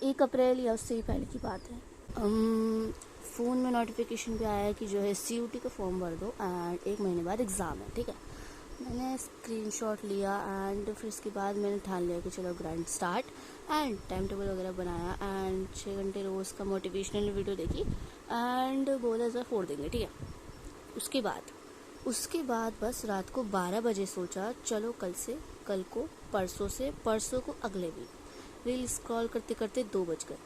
1 अप्रैल या उससे ही पहले की बात है। फ़ोन में नोटिफिकेशन पे आया कि जो है CUT का फॉर्म भर दो एंड 1 महीने बाद एग्ज़ाम है। ठीक है, मैंने स्क्रीनशॉट लिया एंड फिर उसके बाद मैंने ठान लिया कि चलो grind start and time table वगैरह बनाया एंड 6 घंटे रोज़ का मोटिवेशनल वीडियो देखी एंड बोला इस बार फोड़ देंगे। ठीक है, उसके बाद बस रात को 12 बजे सोचा चलो कल को परसों को अगले वीक रील स्क्रॉल करते करते 2 बज गए।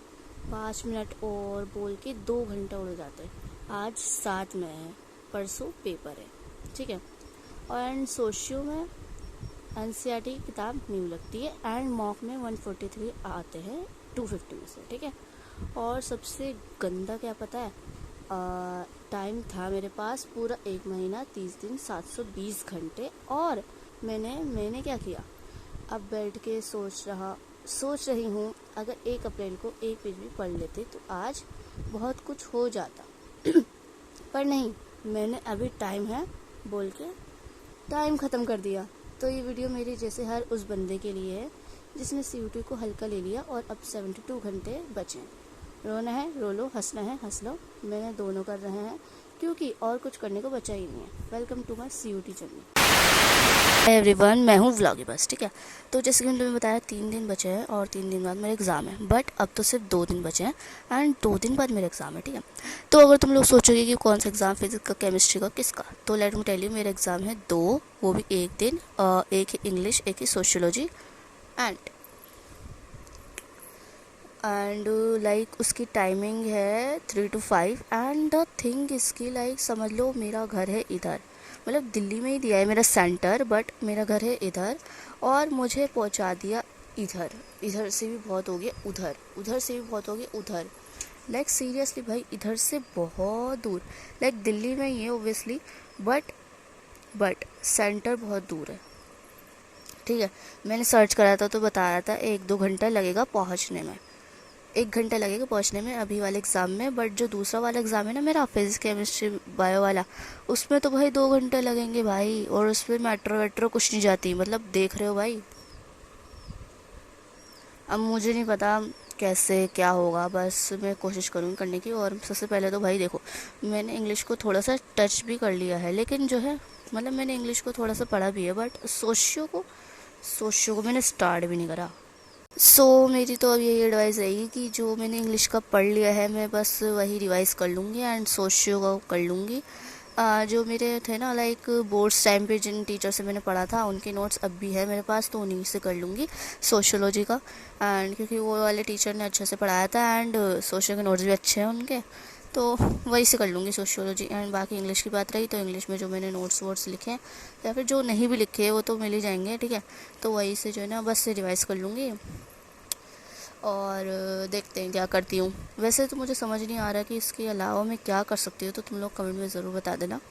5 मिनट और बोल के 2 घंटा उड़ जाते। आज 7 में है, परसों पेपर है। ठीक है, और सोशियो में NCERT किताब न्यू लगती है एंड मॉक में 143 आते हैं 250 में से। ठीक है, और सबसे गंदा क्या पता है, टाइम था मेरे पास पूरा 1 महीना 30 दिन 720 घंटे। और मैंने क्या किया, अब बैठ के सोच रही हूँ अगर 1 अप्रैल को एक पेज भी पढ़ लेते तो आज बहुत कुछ हो जाता पर नहीं, मैंने अभी टाइम है बोल के टाइम ख़त्म कर दिया। तो ये वीडियो मेरे जैसे हर उस बंदे के लिए है जिसने CUT को हल्का ले लिया और अब 72 घंटे बचे। रोना है रो लो, हंसना है हंस लो, मैंने दोनों कर रहे हैं क्योंकि और कुछ करने को बचा ही नहीं है। Welcome to my CUT journey everyone, मैं हूँ व्लॉगी बस। ठीक है, तो जैसे कि मैंने तुम्हें बताया 3 दिन बचे हैं और 3 दिन बाद मेरा एग्ज़ाम है, बट अब तो सिर्फ 2 दिन बचे हैं एंड 2 दिन बाद मेरा एग्ज़ाम है। ठीक है, तो अगर तुम लोग सोचोगे कि कौन सा एग्ज़ाम, फिजिक्स का, केमिस्ट्री का, किसका, तो लेट मी टेल यू, मेरा एग्ज़ाम है 2, वो भी एक दिन, एक ही इंग्लिश एक ही सोशियोलॉजी एंड लाइक उसकी टाइमिंग है 3 to 5 एंड द थिंग इसकी लाइक समझ लो मेरा घर है इधर, मतलब दिल्ली में ही दिया है मेरा सेंटर, बट मेरा घर है इधर और मुझे पहुंचा दिया इधर से भी बहुत हो गया उधर से भी बहुत हो गया उधर। लाइक सीरियसली भाई, इधर से बहुत दूर, लाइक दिल्ली में ही है ओब्वियसली, बट सेंटर बहुत दूर है। ठीक है, मैंने सर्च करा था तो बता रहा था 1-2 घंटा लगेगा पहुंचने में, 1 घंटा लगेगा पहुंचने में अभी वाले एग्ज़ाम में। बट जो दूसरा वाला एग्ज़ाम है ना मेरा, फिजिक्स केमिस्ट्री बायो वाला, उसमें तो भाई 2 घंटे लगेंगे भाई, और उसमें मेट्रो वेट्रो कुछ नहीं जाती, मतलब देख रहे हो भाई। अब मुझे नहीं पता कैसे क्या होगा, बस मैं कोशिश करूँगी करने की। और सबसे पहले तो भाई देखो, मैंने इंग्लिश को थोड़ा सा टच भी कर लिया है, लेकिन जो है मतलब मैंने इंग्लिश को थोड़ा सा पढ़ा भी है, बट सोशियो को मैंने स्टार्ट भी नहीं करा। मेरी तो अब यही एडवाइस रहेगी कि जो मैंने इंग्लिश का पढ़ लिया है मैं बस वही रिवाइज़ कर लूँगी एंड सोशियो का कर लूँगी। जो मेरे थे ना लाइक बोर्ड्स टाइम पे जिन टीचर से मैंने पढ़ा था उनके नोट्स अब भी है मेरे पास, तो उन्हीं से कर लूँगी सोशियोलॉजी का। एंड क्योंकि वो वाले टीचर ने अच्छे से पढ़ाया था एंड सोशियो के नोट्स भी अच्छे हैं उनके, तो वही से कर लूँगी सोशियोलॉजी। एंड बाकी इंग्लिश की बात रही तो इंग्लिश में जो मैंने नोट्स वोट्स लिखे हैं या फिर जो नहीं भी लिखे वो तो मिल ही जाएंगे। ठीक है, तो वही से जो है ना बस से रिवाइज़ कर लूँगी और देखते हैं क्या करती हूँ। वैसे तो मुझे समझ नहीं आ रहा कि इसके अलावा मैं क्या कर सकती हूँ, तो तुम लोग कमेंट में ज़रूर बता देना।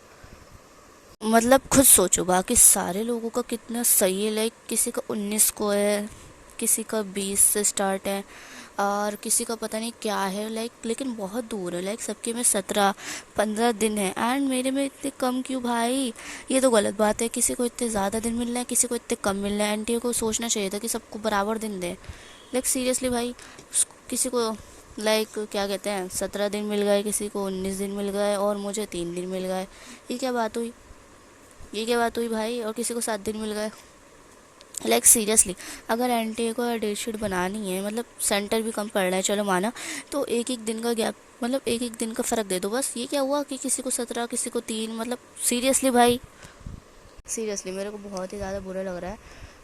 मतलब खुद सोचो बाकी सारे लोगों का कितना सही है, लाइक किसी का 19 को है, किसी का 20 से स्टार्ट है और किसी का पता नहीं क्या है, लाइक लेकिन बहुत दूर है, लाइक सबके में 17-15 दिन है एंड मेरे में इतने कम क्यों भाई, ये तो गलत बात है। किसी को इतने ज़्यादा दिन मिल रहे हैं, किसी को इतने कम मिल रहे हैं। एनटीए को सोचना चाहिए था कि सबको बराबर दिन दें, लाइक सीरियसली भाई। किसी को लाइक क्या कहते हैं 17 दिन मिल गए, किसी को 19 दिन मिल गए और मुझे 3 दिन मिल गए। ये क्या बात हुई भाई, और किसी को 7 दिन मिल गए। लाइक सीरियसली अगर एनटीए को डेट शीट बनानी है, मतलब सेंटर भी कम पड़ रहा है चलो माना, तो एक दिन का गैप, मतलब एक दिन का फ़र्क दे दो बस। ये क्या हुआ कि किसी को 17 किसी को 3, मतलब सीरियसली भाई, सीरियसली मेरे को बहुत ही ज़्यादा बुरा लग रहा है।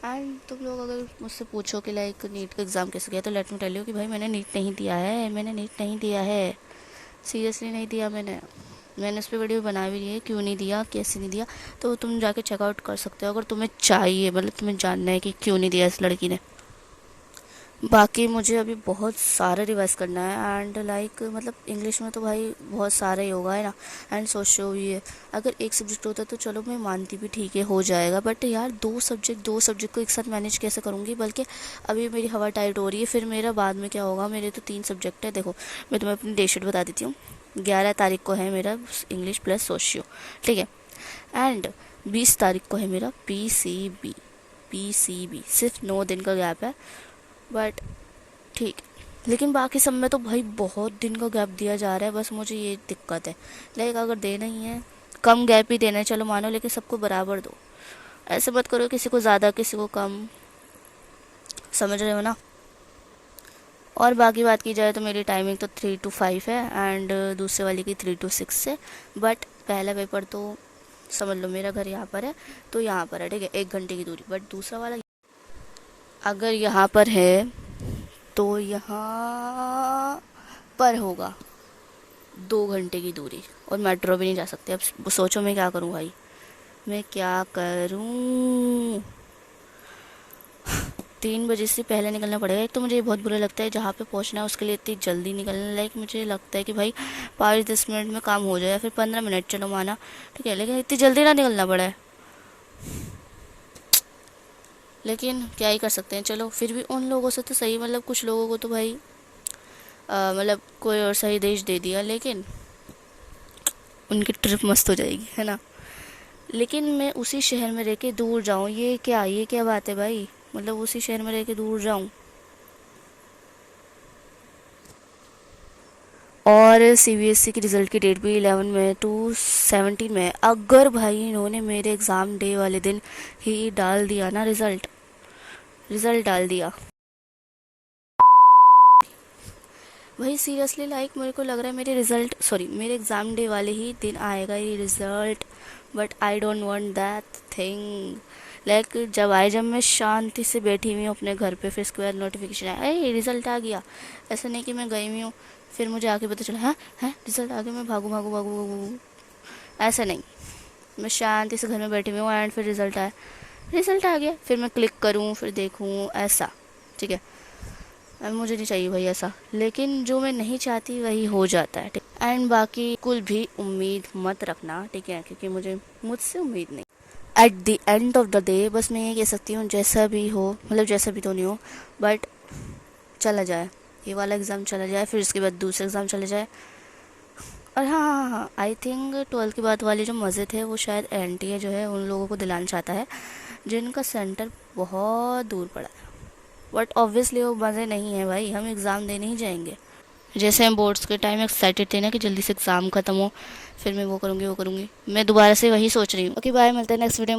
एंड तुम लोग अगर मुझसे पूछो कि लाइक नीट का एग्ज़ाम कैसे गया, तो लेट मी टेल यू कि भाई मैंने नीट नहीं दिया है, सीरियसली नहीं दिया मैंने उस पर वीडियो बना भी दी है क्यों नहीं दिया, कैसे नहीं दिया, तो तुम जाके चेकआउट कर सकते हो अगर तुम्हें चाहिए, मतलब तुम्हें जानना है कि क्यों नहीं दिया इस लड़की ने। बाकी मुझे अभी बहुत सारा रिवाइज करना है एंड लाइक मतलब इंग्लिश में तो भाई बहुत सारा ही होगा है ना, एंड सोशो भी है। अगर एक सब्जेक्ट होता तो चलो मैं मानती भी ठीक है हो जाएगा, बट यार दो सब्जेक्ट को एक साथ मैनेज कैसे करूँगी। बल्कि अभी मेरी हवा टाइट हो रही है, फिर मेरा बाद में क्या होगा। मेरे तो 3 सब्जेक्ट है, देखो मैं तुम्हें अपनी डेट शीट बता देती हूँ। 11 तारीख को है मेरा इंग्लिश प्लस सोशियो, ठीक है, एंड 20 तारीख को है मेरा पीसीबी। सिर्फ 9 दिन का गैप है, बट ठीक। लेकिन बाकी सब में तो भाई बहुत दिन का गैप दिया जा रहा है, बस मुझे ये दिक्कत है। लाइक अगर देना ही है कम गैप ही देना है चलो मानो, लेकिन सबको बराबर दो। ऐसे मत करो किसी को ज़्यादा किसी को कम, समझ रहे हो ना। और बाकी बात की जाए तो मेरी टाइमिंग तो 3 to 5 है, एंड दूसरे वाले की 3 to 6 है। बट पहला पेपर तो समझ लो मेरा घर यहाँ पर है तो यहाँ पर है, ठीक है, 1 घंटे की दूरी। बट दूसरा वाला अगर यहाँ पर है तो यहाँ पर होगा 2 घंटे की दूरी, और मेट्रो भी नहीं जा सकते। अब सोचो मैं क्या करूँ भाई, मैं क्या करूँ। 3 बजे से पहले निकलना पड़ेगा। एक तो मुझे ये बहुत बुरा लगता है जहाँ पे पहुँचना है उसके लिए इतनी जल्दी निकलना। लाइक मुझे लगता है कि भाई 5-10 मिनट में काम हो जाए, या फिर 15 मिनट चलो माना, ठीक है, लेकिन इतनी जल्दी ना निकलना पड़े। लेकिन क्या ही कर सकते हैं, चलो फिर भी उन लोगों से तो सही, मतलब कुछ लोगों को तो भाई मतलब कोई और सही देश दे दिया, लेकिन उनकी ट्रिप मस्त हो जाएगी, है ना। लेकिन मैं उसी शहर में रह के दूर जाऊँ, ये क्या बात है भाई, मतलब उसी शहर में रह के दूर जाऊँ। और सीबीएसई की रिज़ल्ट की डेट भी 11 में to 17 में है। अगर भाई इन्होंने मेरे एग्ज़ाम डे वाले दिन ही डाल दिया ना रिज़ल्ट, रिज़ल्ट डाल दिया भाई सीरियसली, लाइक मेरे को लग रहा है मेरे रिज़ल्ट सॉरी मेरे एग्ज़ाम डे वाले ही दिन आएगा ये result. But I don't want that thing. Like जब मैं शांति से बैठी हुई हूँ अपने घर पे, फिर इसके बाद नोटिफिकेशन आया ए रिज़ल्ट आ गया। ऐसा नहीं कि मैं गई हुई हूँ फिर मुझे आके पता चला है रिज़ल्ट आ गया, मैं भागू भागू भागू भागू, ऐसा नहीं। मैं शांति से घर में बैठी हुई हूँ एंड फिर रिज़ल्ट आ गया, फिर मैं क्लिक करूँ फिर देखूँ, ऐसा, ठीक है। अब मुझे नहीं चाहिए भाई ऐसा, लेकिन जो मैं नहीं चाहती वही हो जाता है, ठीक। एंड बाकी कुल भी उम्मीद मत रखना, ठीक है, क्योंकि मुझसे उम्मीद नहीं। At the end of the day बस मैं ये कह सकती हूँ जैसा भी हो, मतलब जैसा भी तो नहीं हो, बट चला जाए, ये वाला एग्ज़ाम चला जाए, फिर उसके बाद दूसरा एग्ज़ाम चला जाए। और हाँ, आई थिंक 12th के बाद वाले जो मज़े थे वो शायद एनटीए जो है उन लोगों को दिलाना चाहता है जिनका सेंटर बहुत दूर पड़ा है। बट ऑब्वियसली वो मज़े नहीं है भाई, हम एग्ज़ाम देने ही जाएंगे। जैसे हम बोर्ड्स के टाइम एक्साइटेड थे ना कि जल्दी से एग्ज़ाम ख़त्म हो, फिर मैं वो करूँगी मैं दोबारा से वही सोच रही हूँ। ओके बाय, मिलते हैं नेक्स्ट वीडियो।